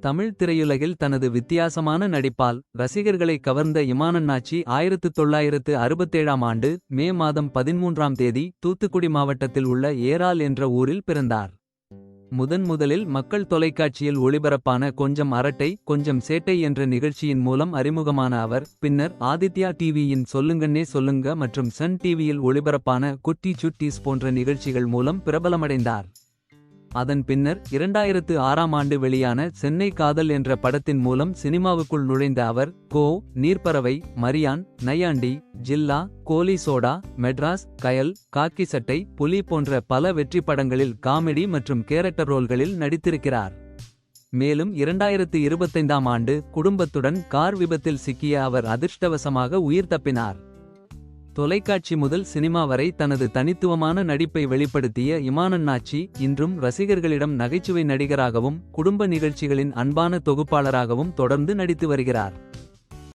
தமிழ் திரையுலகில் தனது வித்தியாசமான நடிப்பால் ரசிகர்களை கவர்ந்த இமானண்ணாச்சி 1967ஆம் ஆண்டு மே மாதம் 13ஆம் தேதி தூத்துக்குடி மாவட்டத்தில் உள்ள ஏரால் என்ற ஊரில் பிறந்தார். முதலில் மக்கள் தொலைக்காட்சியில் ஒளிபரப்பான கொஞ்சம் அரட்டை கொஞ்சம் சேட்டை என்ற நிகழ்ச்சியின் மூலம் அறிமுகமான அவர் பின்னர் ஆதித்யா டிவியின் சொல்லுங்கண்ணே சொல்லுங்க மற்றும் சன் டிவியில் ஒளிபரப்பான குட்டி சுட்டீஸ் போன்ற நிகழ்ச்சிகள் மூலம் பிரபலமடைந்தார். அதன் பின்னர் 2006ஆம் ஆண்டு வெளியான சென்னை காதல் என்ற படத்தின் மூலம் சினிமாவுக்குள் நுழைந்த அவர் கோ, நீர்ப்பறவை, மரியான், நையாண்டி, ஜில்லா, கோலி சோடா, மெட்ராஸ், கயல், காக்கி சட்டை, புலி போன்ற பல வெற்றி படங்களில் காமெடி மற்றும் கேரக்டர் ரோல்களில் நடித்திருக்கிறார். மேலும் 2025ஆம் ஆண்டு குடும்பத்துடன் கார் விபத்தில் சிக்கிய அவர் அதிர்ஷ்டவசமாக உயிர் தப்பினார். தொலைக்காட்சி முதல் சினிமா வரை தனது தனித்துவமான நடிப்பை வெளிப்படுத்திய இமானண்ணாச்சி இன்றும் ரசிகர்களிடம் நகைச்சுவை நடிகராகவும் குடும்ப நிகழ்ச்சிகளின் அன்பான தொகுப்பாளராகவும் தொடர்ந்து நடித்து வருகிறார்.